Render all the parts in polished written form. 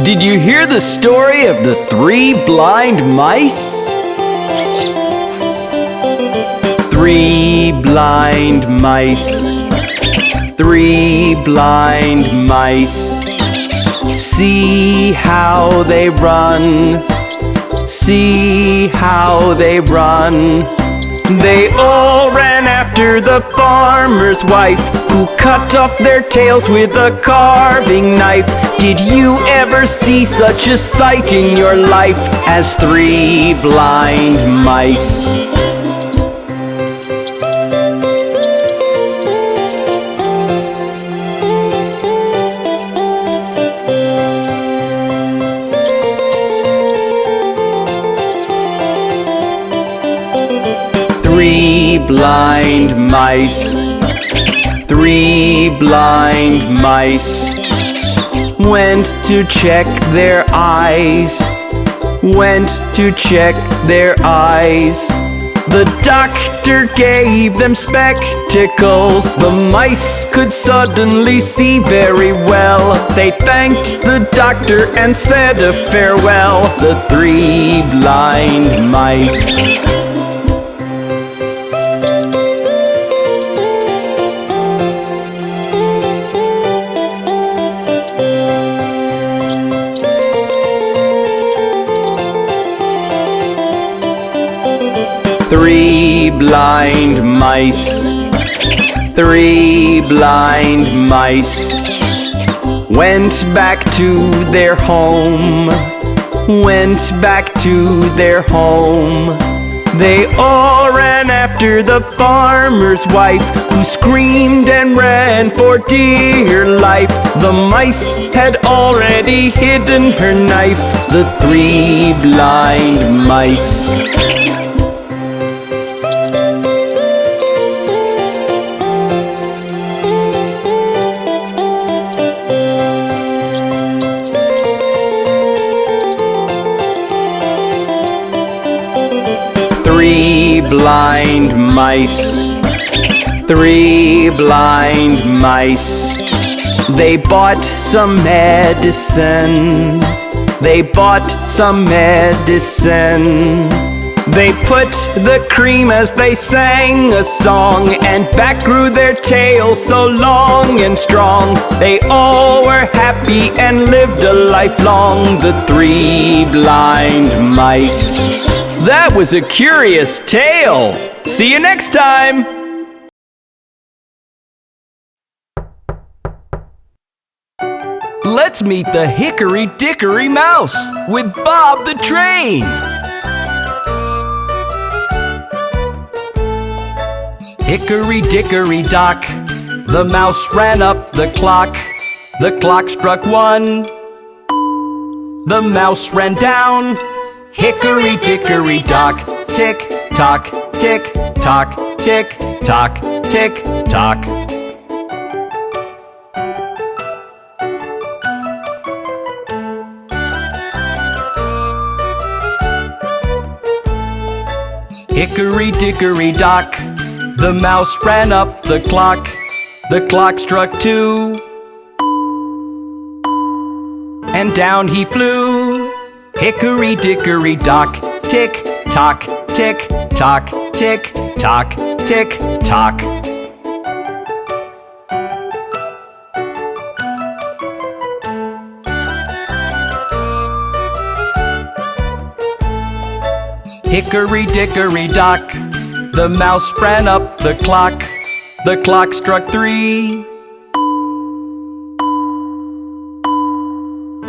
Did you hear the story of the 3 blind mice? 3 blind mice, 3 blind mice. See how they run, see how they run. They all ran after the farmer's wife, who cut off their tails with a carving knife. Did you ever see such a sight in your life as 3 blind mice? 3 blind mice, 3 blind mice. Went to check their eyes, went to check their eyes. The doctor gave them spectacles. The mice could suddenly see very well. They thanked the doctor and said a farewell. The 3 blind mice. 3 blind mice, 3 blind mice. Went back to their home, went back to their home. They all ran after the farmer's wife, who screamed and ran for dear life. The mice had already hidden her knife. The 3 blind mice. 3 blind mice, 3 blind mice. They bought some medicine, they bought some medicine. They put the cream as they sang a song, and back grew their tails so long and strong. They all were happy and lived a life long. The 3 blind mice. That was a curious tale. See you next time. Let's meet the Hickory Dickory Mouse with Bob the Train. Hickory dickory dock, the mouse ran up the clock. The clock struck 1, the mouse ran down. Hickory dickory dock, tick tock, tick tock, tick tock, tick tock. Hickory dickory dock, the mouse ran up the clock. The clock struck 2, and down he flew. Hickory dickory dock, tick tock, tick tock, tick tock, tick tock. Hickory dickory dock, the mouse ran up the clock. The clock struck 3,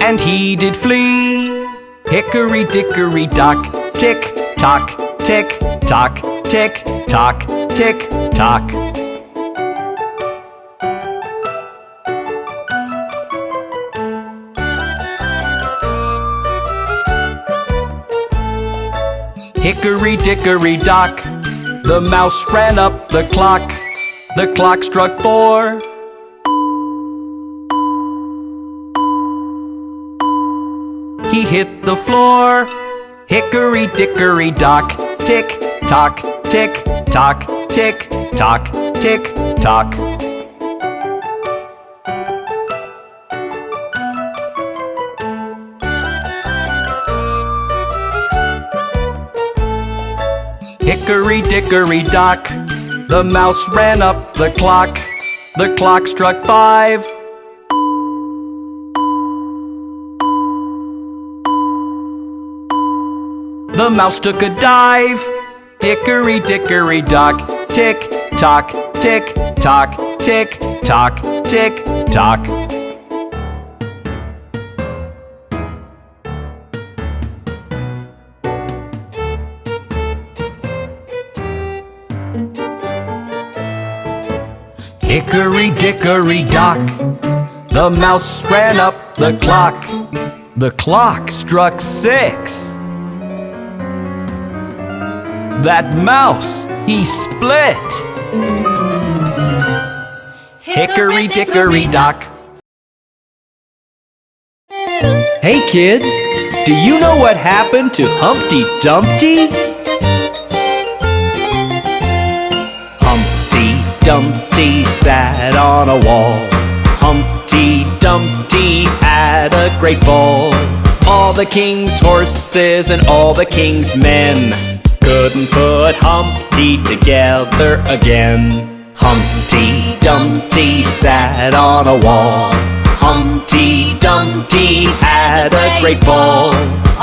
and he did flee. Hickory dickory dock, tick tock, tick tock, tick tock, tick tock. Hickory dickory dock, the mouse ran up the clock. The clock struck 4, he hit the floor. Hickory dickory dock, tick tock, tick tock, tick tock, tick tock. Hickory dickory dock, the mouse ran up the clock. The clock struck 5. The mouse took a dive. Hickory dickory dock, tick tock, tick tock, tick tock, tick tock. Hickory dickory dock, the mouse ran up the clock. The clock struck 6. That mouse, he split. Hickory dickory dock. Hey kids, do you know what happened to Humpty Dumpty? Humpty Dumpty sat on a wall. Humpty Dumpty had a great ball. All the king's horses and all the king's men couldn't put Humpty together again. Humpty Dumpty sat on a wall. Humpty Dumpty had a great ball.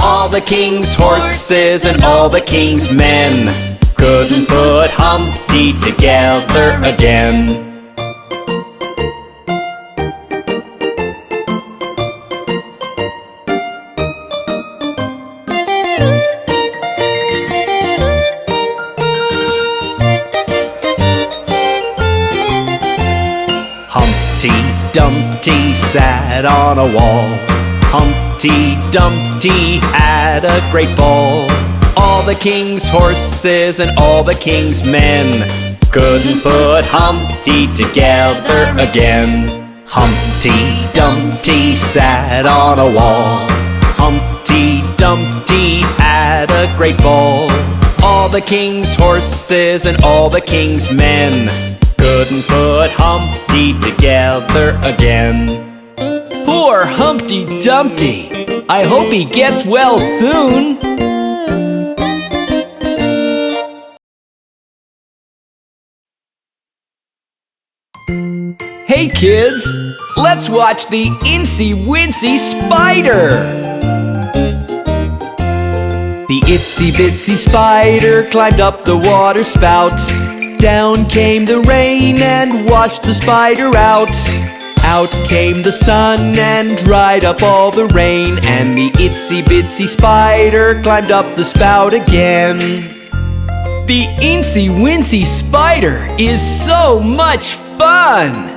All the king's horses and all the king's men couldn't put Humpty together again. Humpty Dumpty sat on a wall. Humpty Dumpty had a great ball. All the king's horses and all the king's men couldn't put Humpty together again. Humpty Dumpty sat on a wall. Humpty Dumpty had a great ball. All the king's horses and all the king's men couldn't put Humpty together again. Poor Humpty Dumpty! I hope he gets well soon! Hey kids! Let's watch the Incy Wincy spider! The Itsy Bitsy spider climbed up the water spout. Down came the rain and washed the spider out. Out came the sun and dried up all the rain, and the Itsy Bitsy spider climbed up the spout again. The Incy Wincy spider is so much fun!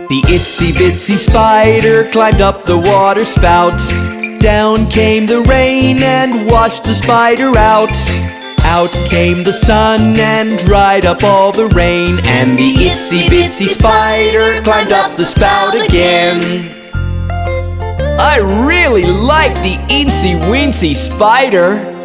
The Itsy Bitsy spider climbed up the water spout. Down came the rain and washed the spider out. Out came the sun and dried up all the rain, and the Itsy Bitsy spider climbed up the spout again. I really like the Incy Wincy spider.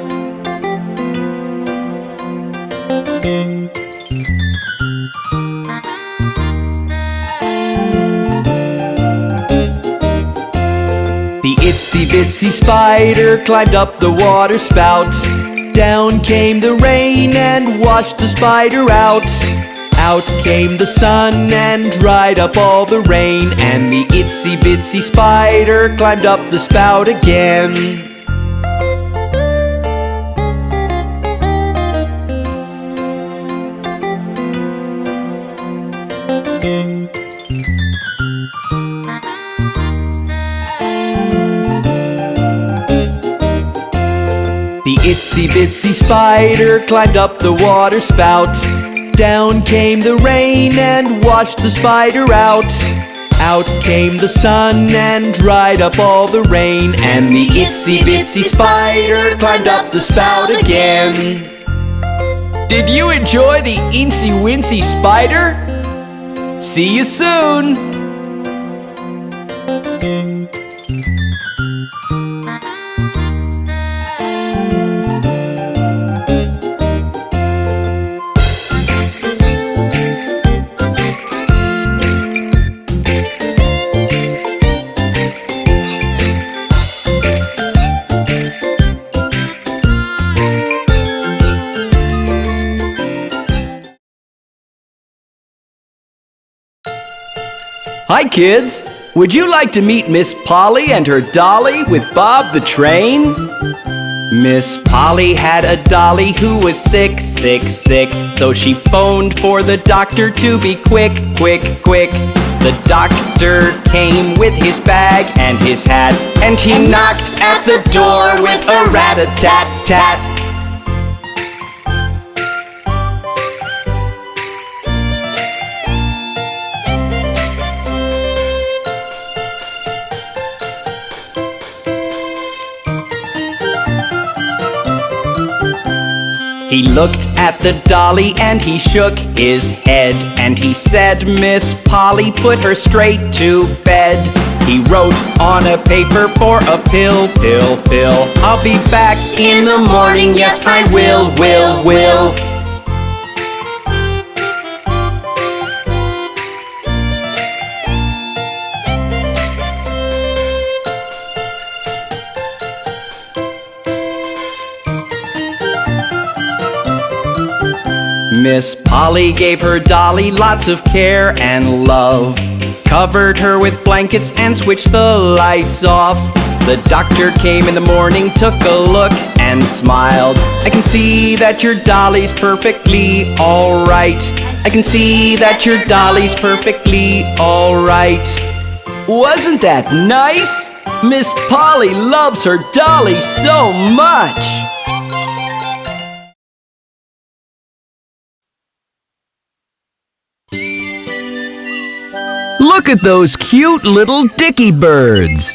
The Itsy Bitsy spider climbed up the water spout. Down came the rain and washed the spider out. Out came the sun and dried up all the rain, and the Itsy Bitsy spider climbed up the spout again. The Itsy Bitsy spider climbed up the water spout. Down came the rain and washed the spider out. Out came the sun and dried up all the rain, and the Itsy Bitsy spider climbed up the spout again. Did you enjoy the Incy Wincy spider? See you soon! Hi, kids! Would you like to meet Miss Polly and her dolly with Bob the train? Miss Polly had a dolly who was sick, sick, sick. So she phoned for the doctor to be quick, quick, quick. The doctor came with his bag and his hat, and he knocked at the door with a rat-a-tat-tat. He looked at the dolly and he shook his head, and he said, Miss Polly, put her straight to bed. He wrote on a paper for a pill, pill, pill. I'll be back in the morning, yes I will. Miss Polly gave her dolly lots of care and love, covered her with blankets and switched the lights off. The doctor came in the morning, took a look and smiled. I can see that your dolly's perfectly all right. I can see that your dolly's perfectly all right. Wasn't that nice? Miss Polly loves her dolly so much. Look at those cute little Dickie birds.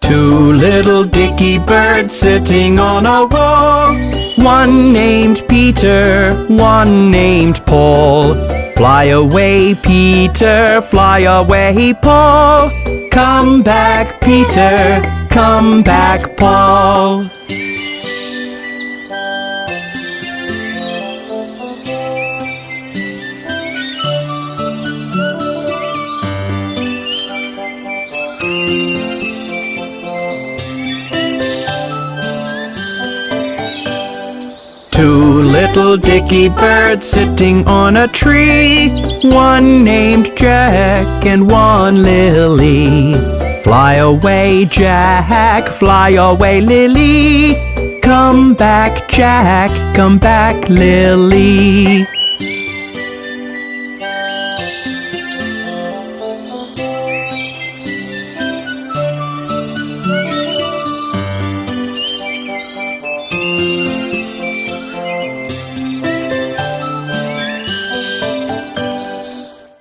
Two little Dickie birds sitting on a wall. One named Peter, one named Paul. Fly away, Peter, fly away, Paul. Come back, Peter, come back, Paul. Two little Dickie birds sitting on a tree. One named Jack and one Lily. Fly away, Jack, fly away, Lily. Come back, Jack, come back, Lily.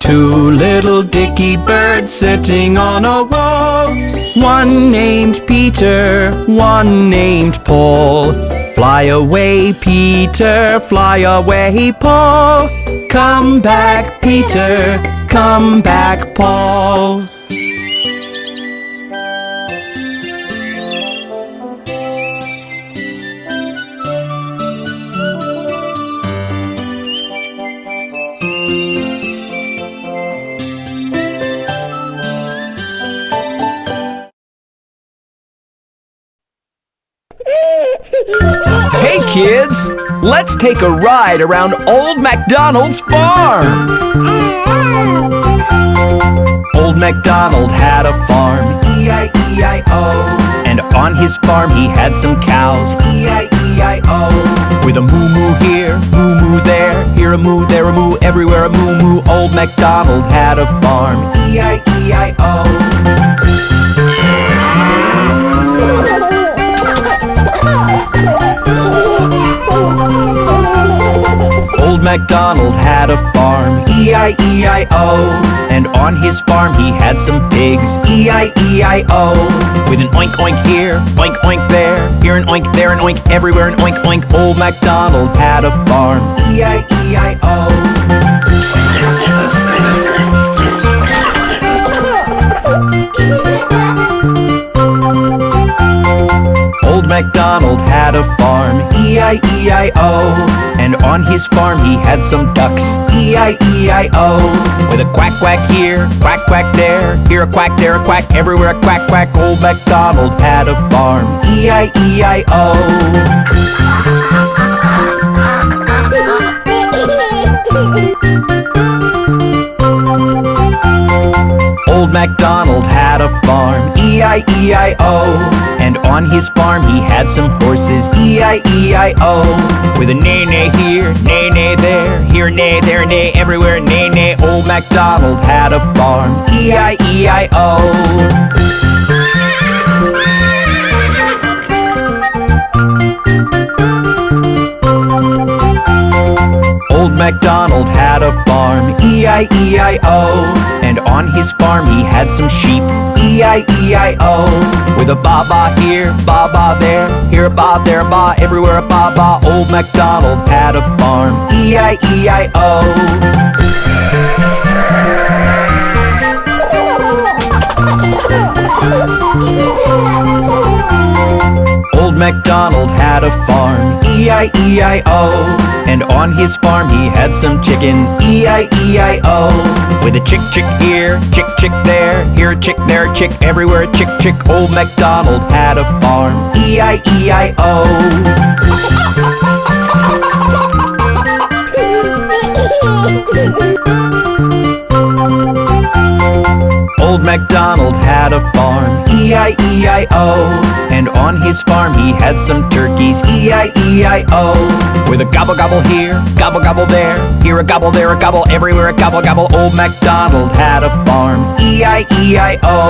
Two little Dickie birds sitting on a wall. One named Peter, one named Paul. Fly away, Peter, fly away, Paul. Come back, Peter, come back, Paul. Hey kids, let's take a ride around old Macdonald's farm. Old Macdonald had a farm, E-I-E-I-O. And on his farm he had some cows, E-I-E-I-O. With a moo-moo here, moo-moo there, here a moo, there a moo, everywhere a moo-moo. Old Macdonald had a farm, E-I-E-I-O. Old Macdonald had a farm, E-I-E-I-O. And on his farm he had some pigs, E-I-E-I-O. With an oink oink here, oink oink there, here an oink, there an oink, everywhere an oink oink. Old Macdonald had a farm, E-I-E-I-O. Old Macdonald had a farm, E-I-E-I-O. E-I-E-I-O. And on his farm he had some ducks, E-I-E-I-O. With a quack quack here, quack quack there, here a quack, there a quack, everywhere a quack quack. Old Macdonald had a farm, E-I-E-I-O. Old Macdonald had a farm, E-I-E-I-O. And on his farm he had some horses, E-I-E-I-O. With a neigh-neigh here, neigh-neigh there, here neigh, there neigh, everywhere neigh-neigh. Old Macdonald had a farm, E-I-E-I-O. Old Macdonald had a farm, E-I-E-I-O. And on his farm he had some sheep, E-I-E-I-O. With a ba-ba here, ba-ba there, here a ba, there a ba, everywhere a ba-ba. Old Macdonald had a farm, E-I-E-I-O. Old Macdonald had a farm, E-I-E-I-O. And on his farm he had some chicken, E-I-E-I-O. With a chick chick here, chick chick there, here a chick, there a chick, everywhere a chick chick. Old Macdonald had a farm, E-I-E-I-O. Old Macdonald had a farm, E-I-E-I-O. And on his farm he had some turkeys, E-I-E-I-O. With a gobble gobble here, gobble gobble there, here a gobble, there a gobble, everywhere a gobble gobble. Old Macdonald had a farm, E-I-E-I-O.